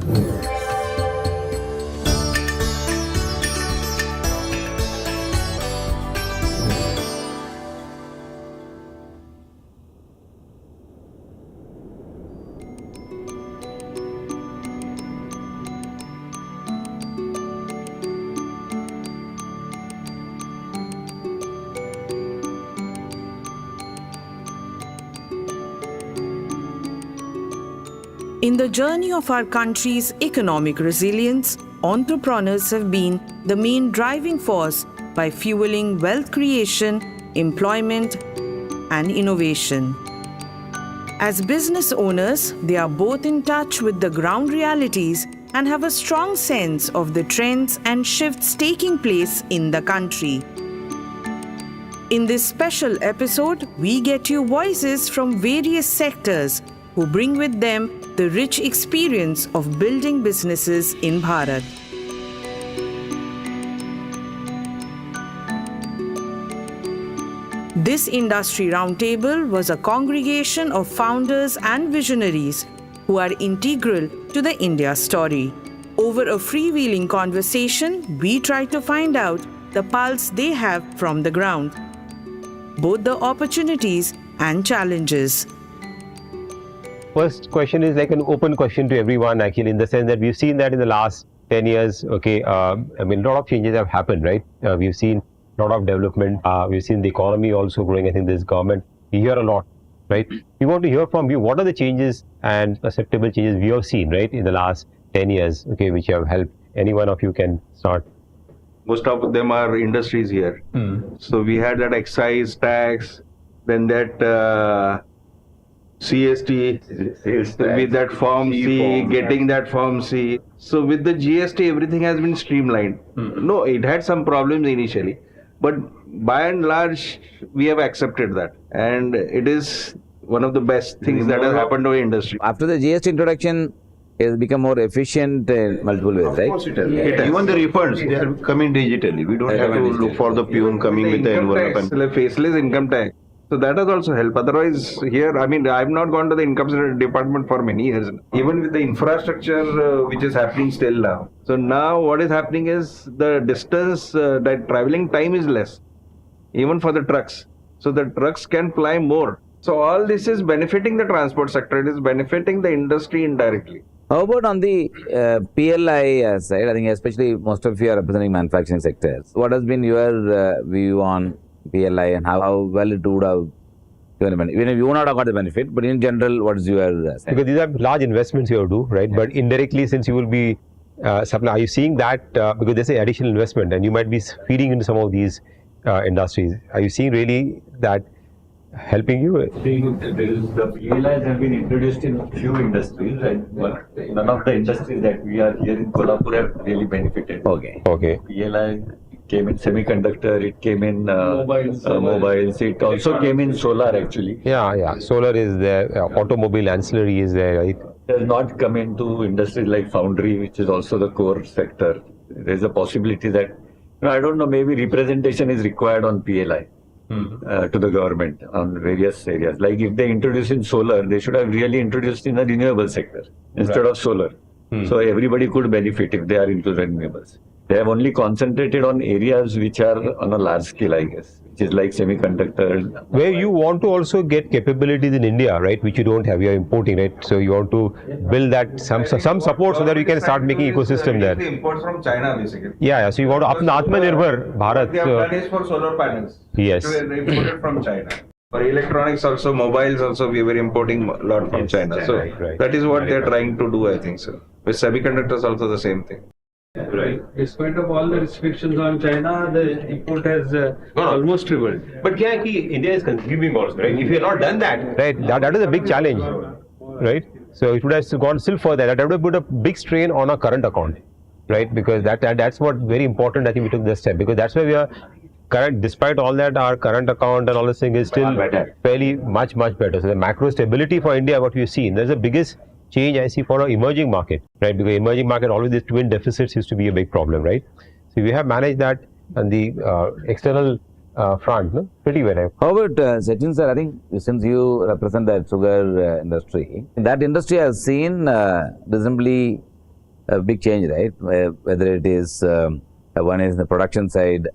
In the journey of our country's economic resilience, entrepreneurs have been the main driving force by fueling wealth creation, employment, and innovation. As business owners, they are both in touch with the ground realities and have a strong sense of the trends and shifts taking place in the country. In this special episode, we get you voices from various sectors who bring with them the rich experience of building businesses in Bharat. This industry roundtable was a congregation of founders and visionaries who are integral to the India story. Over a freewheeling conversation, we try to find out the pulse they have from the ground, both the opportunities and challenges. First question is like an open question to everyone, actually, in the sense that we've seen that in the last 10 years, a lot of changes have happened, right? We've seen a lot of development. We've seen the economy also growing. I think this government, we hear a lot, right? We want to hear from you, what are the changes and acceptable changes we have seen, right, in the last 10 years, which have helped? Any one of you can start. Most of them are industries here. So we had that excise tax, then that CST, with that Form C, getting that Form C. So with the GST, everything has been streamlined. No, it had some problems initially, but by and large, we have accepted that. And it is one of the best things that has happened to our industry. After the GST introduction, it has become more efficient in multiple ways, right? Of course it has. Even the refunds, they are coming digitally. We don't have to look for the peon coming with the envelope. Like faceless income tax. So that has also helped. Otherwise, here, I mean, I have not gone to the income department for many years. Even with the infrastructure which is happening still now. So now what is happening is the distance, that traveling time is less, even for the trucks. So the trucks can fly more. So all this is benefiting the transport sector. It is benefiting the industry indirectly. How about on the PLI side? I think especially most of you are representing manufacturing sectors. What has been your view on PLI and how well it would have given a benefit? Even if you would not have got the benefit, but in general, what is your sense? Because these are large investments you have to do, right? But indirectly, since you will be supplying, are you seeing that because there's an additional investment and you might be feeding into some of these industries? Are you seeing really that helping you? The PLIs have been introduced in a few industries, right? But none of the industries that we are here in Kolhapur have really benefited. Okay. PLI came in semiconductor, it came in mobiles, it also came in solar actually. Yeah. Solar is there, automobile ancillary is there, right? It has not come into industries like foundry, which is also the core sector. There is a possibility that, I don't know, maybe representation is required on PLI. To the government on various areas. Like if they introduce in solar, they should have really introduced in the renewable sector instead of solar. So everybody could benefit if they are into renewables. They have only concentrated on areas which are on a large scale, I guess, which is like semiconductors. Where you want to also get capabilities in India, right, which you don't have, you are importing, right? So you want to build that some support so that you can start making ecosystem there. Imports from China basically. Yeah. So you want to Atmanirbhar Bharat. We have done is for solar panels. Yes. So they imported from China. For electronics also, mobiles also, we were importing a lot from China. So that is what they are trying to do, I think so. With semiconductors also the same thing. Right. Despite of all the restrictions on China, the import has almost tripled. But India is consuming also, right? If you have not done that, right, that is a big challenge, right? So it would have gone still further. That would have put a big strain on our current account, right? Because that's what very important. I think we took this step because that's why we are current. Despite all that, our current account and all this thing is still fairly much better. So the macro stability for India, what we've seen, there's the biggest change I see for our emerging market, right? Because emerging market always these twin deficits used to be a big problem, right? So we have managed that on the external front, no? Pretty well. How about Sachin sir? I think since you represent the sugar industry, that industry has seen reasonably a big change, right? Whether it is one is the production side,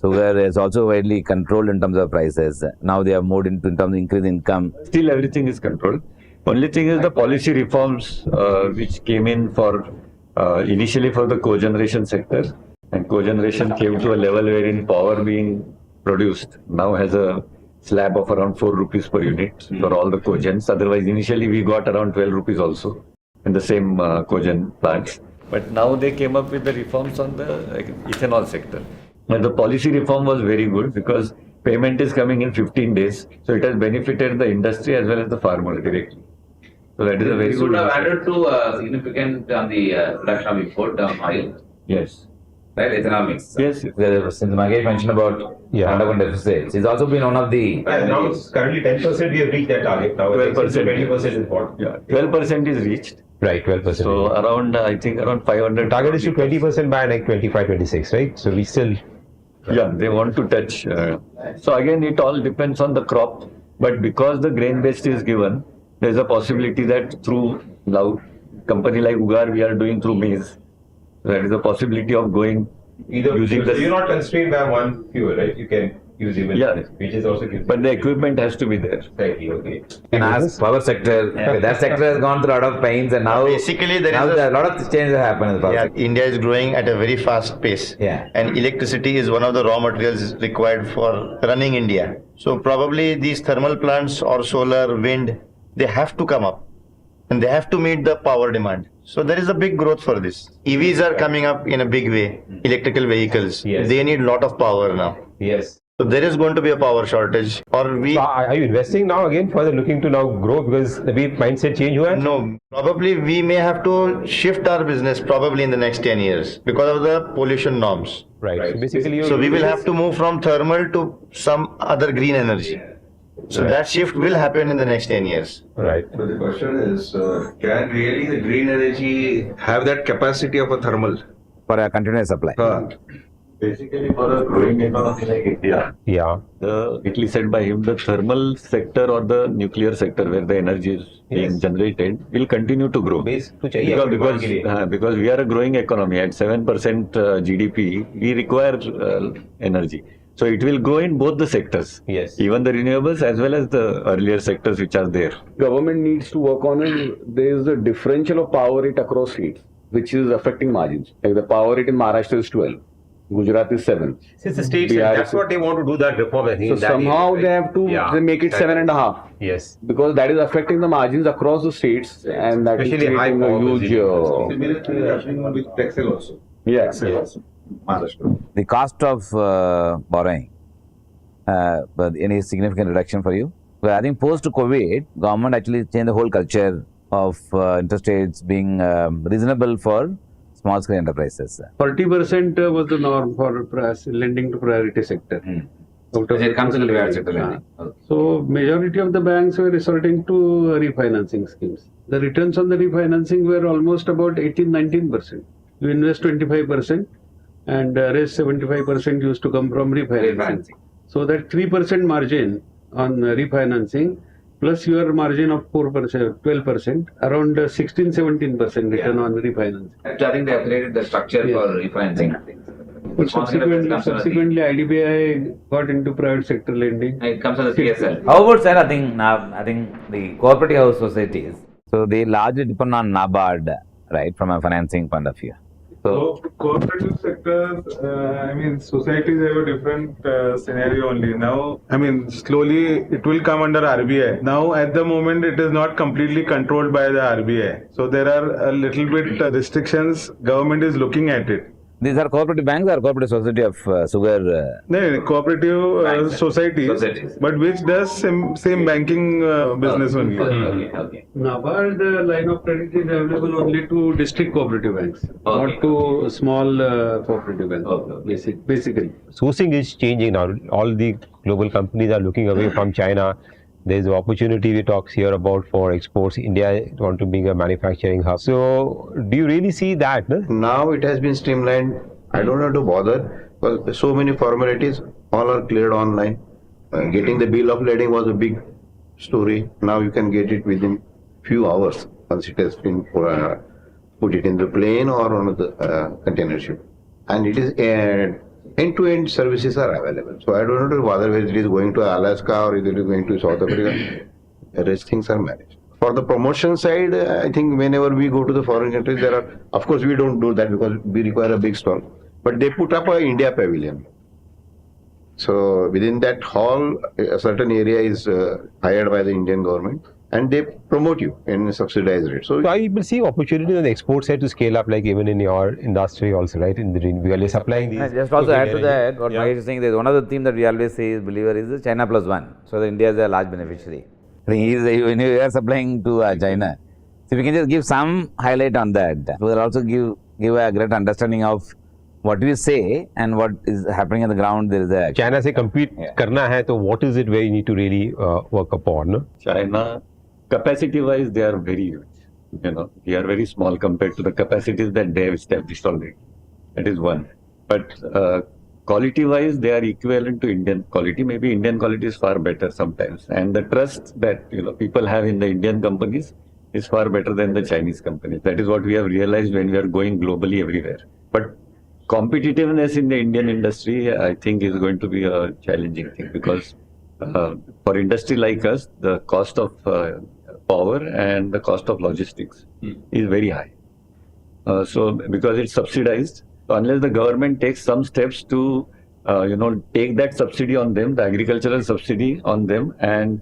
sugar is also widely controlled in terms of prices. Now they have moved into in terms of increased income. Still everything is controlled. Only thing is the policy reforms which came in for initially for the cogeneration sector, and cogeneration came to a level wherein power being produced now has a slab of around 4 rupees per unit for all the cogens. Otherwise, initially we got around 12 rupees also in the same cogen plants. But now they came up with the reforms on the ethanol sector. And the policy reform was very good because payment is coming in 15 days. So it has benefited the industry as well as the farmer directly. So that is a very This good would have initiative. added to significant on the production of import oil, Yes. right? Ethanol mix. Yes. Since Mahesh mentioned about undergone deficits, it's also been one of the. Now it's currently 10% we have reached that target. Now 12%. 20% is what? Yeah. 12% is reached. Right, 12%. So around, I think around 500. Target is to 20% by like 25, 26, right? So we still. Yeah, they want to touch. So again, it all depends on the crop. But because the grain based is given, there's a possibility that through now company like Ugar we are doing through maize. There is a possibility of going Either using so the. you're not constrained by one fuel, right? You can use even which is also gives. But the equipment has to be there. Exactly, okay. And as power sector, that sector has gone through a lot of pains, and now Basically, there now is a lot of changes have happened in the power yeah, sector. India is growing at a very fast pace. Yeah. And electricity is one of the raw materials required for running India. So probably these thermal plants or solar, wind, they have to come up. And they have to meet the power demand. So there is a big growth for this. EVs are coming up in a big way. Electrical vehicles. Yes. They need a lot of power now. Yes. So there is going to be a power shortage. Or we... So are you investing now again further looking to now grow because the mindset change हुआ है? No, probably we may have to shift our business probably in the next 10 years because of the pollution norms. Right. So basically, So we will have to move from thermal to some other green energy. So that shift will happen in the next 10 years. Right. So the question is, can really the green energy have that capacity of a thermal? For a continuous supply. Basically, for a growing economy like India, Yeah. rightly said by him, the thermal sector or the nuclear sector where the energy is being generated will continue to grow. Base तो चाहिए Because we are a growing economy at 7% GDP, we require energy. So it will grow in both the sectors. Yes. Even the renewables as well as the earlier sectors which are there. Government needs to work on it. There is a differential of power rate across states, which is affecting margins. Like the power rate in Maharashtra is 12, Gujarat is 7. Since the states, BR that's is- what they want to do that reform. I think, So in that somehow area, they right? have to they make it Exactly. 7.5, Yes. because that is affecting the margins across the states, and that is Especially high creating a power huge. Similarly happening with Excel also. Yes. Maharashtra. The cost of borrowing, but any significant reduction for you? Well, I think post-COVID, government actually changed the whole culture of interest rates being reasonable for small-scale enterprises. 40% was the norm for lending to priority sector. Out of It comes in the private sector Yeah. lending. So majority of the banks were resorting to refinancing schemes. The returns on the refinancing were almost about 18-19%. You invest 25% and rest 75% used to come from refinancing. So that 3% margin on refinancing plus your margin of 4%, 12%, around 16-17% return on refinancing. I think they have created the structure Yes. for refinancing. But subsequently IDBI got into private sector lending. It comes as a PSL. How about sir? I think the cooperative house societies, so they largely depend on NABARD, right, from a financing point of view. So cooperative sectors, societies have a different scenario only. Now, slowly it will come under RBI. Now, at the moment, it is not completely controlled by the RBI. So there are a little bit restrictions. Government is looking at it. These are cooperative banks or cooperative society of sugar? No, cooperative Banks, societies, but which does same banking business only. Okay. NABARD line of credit is available only to district cooperative banks, not to small cooperative banks. Basically. Sourcing is changing now. All the global companies are looking away from China. There's an opportunity we talk here about for exports. India want to be a manufacturing hub. So, do you really see that? No? Now it has been streamlined. I don't have to bother because so many formalities all are cleared online. Getting the bill of lading was a big story. Now you can get it within few hours once it has been put it in the plane or on the container ship. And it is end-to-end services are available. So I don't know whether it is going to Alaska or it is going to South Africa. The rest things are managed. For the promotion side, I think whenever we go to the foreign countries, there are, of course, we don't do that because we require a big stall, but they put up a India pavilion. So within that hall, a certain area is hired by the Indian government, and they promote you in a subsidized rate. So I will see opportunity on the export side to scale up, like even in your industry also, right? In the because you're supplying these. And just also add to that, what Mahesh is saying, there's one of the theme that we always say is believer is the China plus one. So India is a large beneficiary. I think when you are supplying to China, so we can just give some highlight on that. We will also give a great understanding of what we say and what is happening on the ground. There is a China से compete करना है, तो what is it where you need to really work upon? No? China, capacity-wise, they are very huge. You know, we are very small compared to the capacities that they have established already. That is one. But quality-wise, they are equivalent to Indian quality. Maybe Indian quality is far better sometimes. And the trust that people have in the Indian companies is far better than the Chinese companies. That is what we have realized when we are going globally everywhere. But competitiveness in the Indian industry, I think, is going to be a challenging thing because for industry like us, the cost of power and the cost of logistics is very high. So because it's subsidized, so unless the government takes some steps to take that subsidy on them, the agricultural subsidy on them, and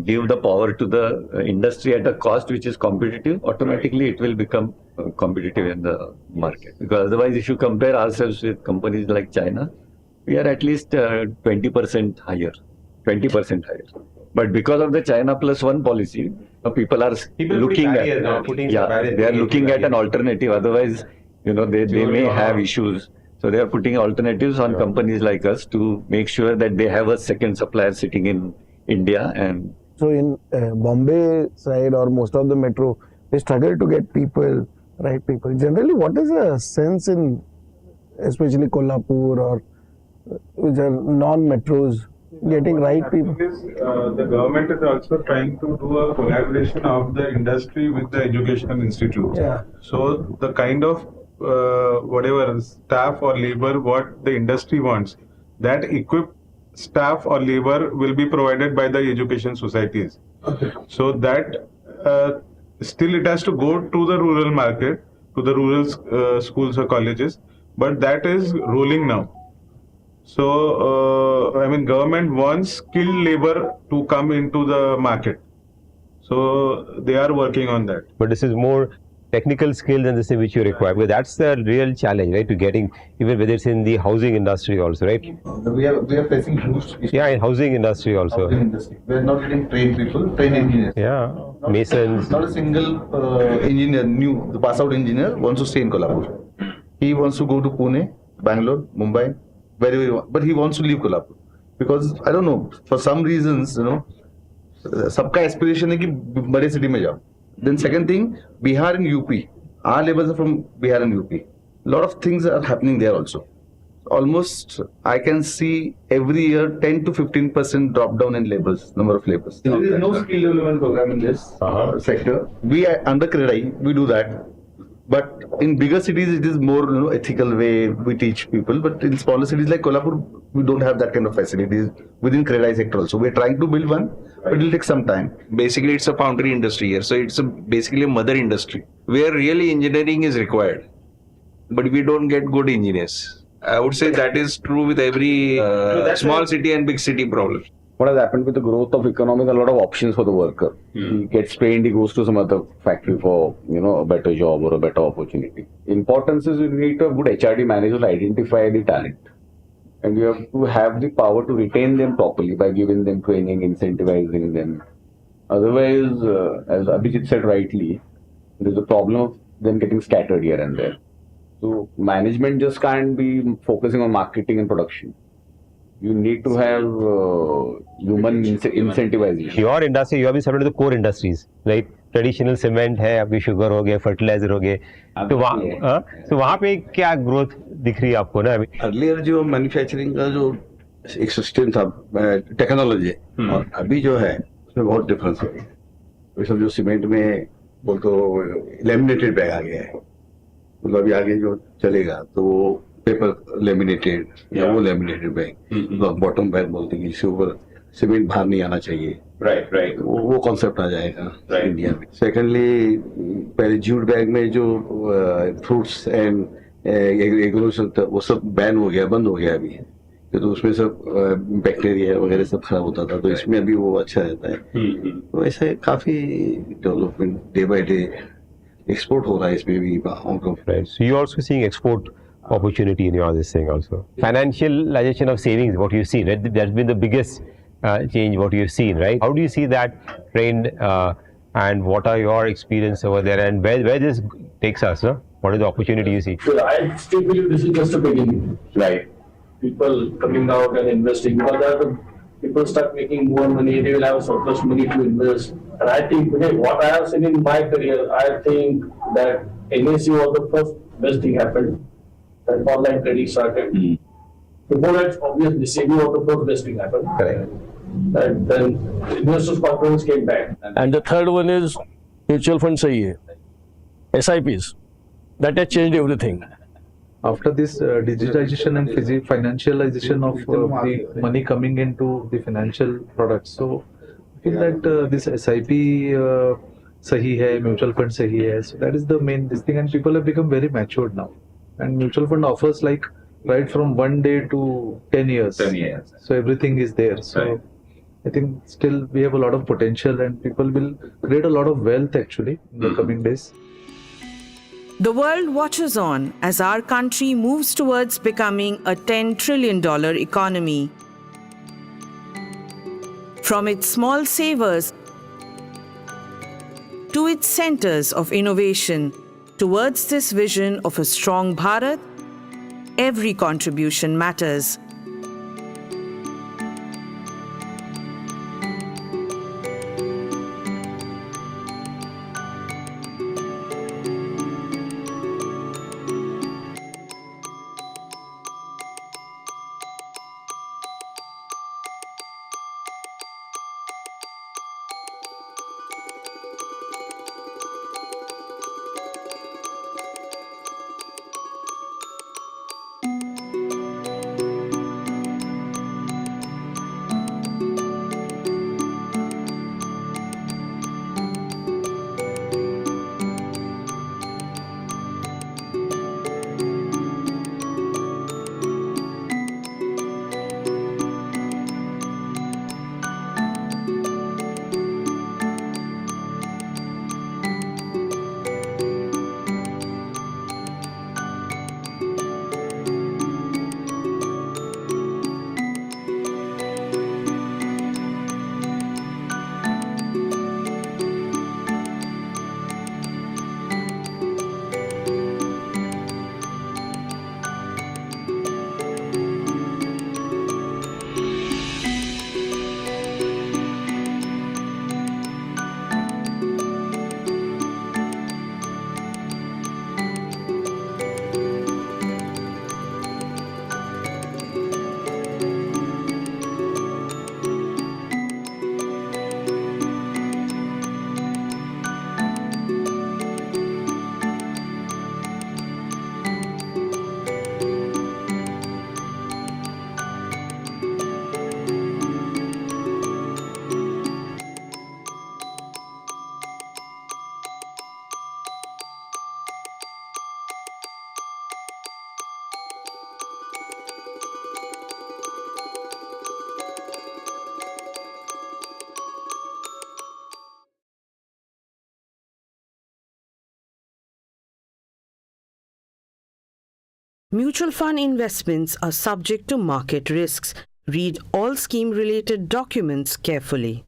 give the power to the industry at a cost which is competitive, automatically it will become competitive in the market. Because otherwise, if you compare ourselves with companies like China, we are at least 20% higher. 20% higher. But because of the China plus one policy, people are looking at they are looking at an alternative. Otherwise, they may have issues. So they are putting alternatives on companies like us to make sure that they have a second supplier sitting in India. And so in Bombay side or most of the metro, they struggle to get right people. Generally, what is the sense in especially Kolhapur or which are non-metros, getting right people? The government is also trying to do a collaboration of the industry with the educational institutes. Yeah. So the kind of whatever staff or labor what the industry wants, that equipped staff or labor will be provided by the education societies. Okay. So that still it has to go to the rural market, to the rural schools or colleges, but that is rolling now. So, government wants skilled labor to come into the market. So, they are working on that. But this is more technical skill than this which you require, because that's the real challenge, right? To getting, even whether it's in the housing industry also, right? We are facing huge issues. Yeah, in housing industry also. We are not getting trained people, trained engineers. Yeah, masons. Not a single engineer, the pass out engineer wants to stay in Kolhapur. He wants to go to Pune, Bangalore, Mumbai, wherever he wants, but he wants to leave Kolhapur because I don't know, for some reasons, सबका aspiration है कि बड़े city में जाओ. Then second thing, Bihar and UP. Our laborers are from Bihar and UP. A lot of things are happening there also. Almost, I can see every year 10 to 15% drop down in laborers, number of laborers. There is no skill development program in this sector. We under CREDAI, we do that. But in bigger cities, it is more ethical way we teach people. But in smaller cities like Kolhapur, we don't have that kind of facilities within CREDAI sector also. We're trying to build one, but it will take some time. Basically, it's a foundry industry here. So it's basically a mother industry where really engineering is required. But we don't get good engineers. I would say that is true with every small city and big city problem. What has happened with the growth of economy is a lot of options for the worker. He gets trained, he goes to some other factory for a better job or a better opportunity. Importance is you need to have good HRD managers to identify the talent. And you have to have the power to retain them properly by giving them training, incentivizing them. Otherwise, as Abhijit said rightly, there is a problem of them getting scattered here and there. So management just can't be focusing on marketing and production. You need to have human incentivization. Your industry, you have been surrounded with the core industries, right? Traditional cement है, अभी sugar हो गया, fertilizer हो गए. तो वहाँ पे क्या growth दिख रही है आपको ना? Earlier जो manufacturing का जो एक system था, technology, और अभी जो है उसमें बहुत difference है. ये सब जो cement में वो तो लेमिनेटेड बैग आ गया है, मतलब अभी आगे जो चलेगा तो वो पेपर लेमिनेटेड या वो लेमिनेटेड बैग, बॉटम बैग बोलते हैं, जिसके ऊपर सीमेंट बाहर नहीं आना चाहिए, राइट वो कॉन्सेप्ट आ जाएगा इंडिया में। सेकेंडली, पहले जूट बैग में जो फ्रूट्स एंड एग्रोशन था वो सब बैन हो गया, बंद हो गया अभी, तो उसमें सब बैक्टीरिया वगैरह सब खराब होता था, तो इसमें अभी वो अच्छा रहता है। तो ऐसे काफी development day by day export हो रहा है इसमें भी out of. Right. So you're also seeing export opportunity in your this thing also. Financialization of savings, what you've seen, right? That's been the biggest change what you've seen, right? How do you see that trend and what are your experience over there and where this takes us, no? What is the opportunity you see? Well, I still believe this is just a beginning. Right. People coming out and investing, because as the people start making more money, they will have surplus money to invest. And I think, what I have seen in my career, I think that NAC was the first best thing happened. That online trading started. Before that, obviously, SEBI was the first best thing happened. Correct. And then investors' confidence came back. And the third one is mutual fund sahi hai. SIPs. That has changed everything. After this digitization and financialization of the money coming into the financial products, so I feel that this SIP sahi hai, mutual fund sahi hai, so that is the main this thing, and people have become very matured now, and mutual fund offers like right from 1 day to 10 years. 10 years. So everything is there. So Right. I think still we have a lot of potential, and people will create a lot of wealth actually in the coming days. The world watches on as our country moves towards becoming a $10 trillion economy. From its small savers to its centers of innovation, towards this vision of a strong Bharat, every contribution matters. Mutual fund investments are subject to market risks. Read all scheme-related documents carefully.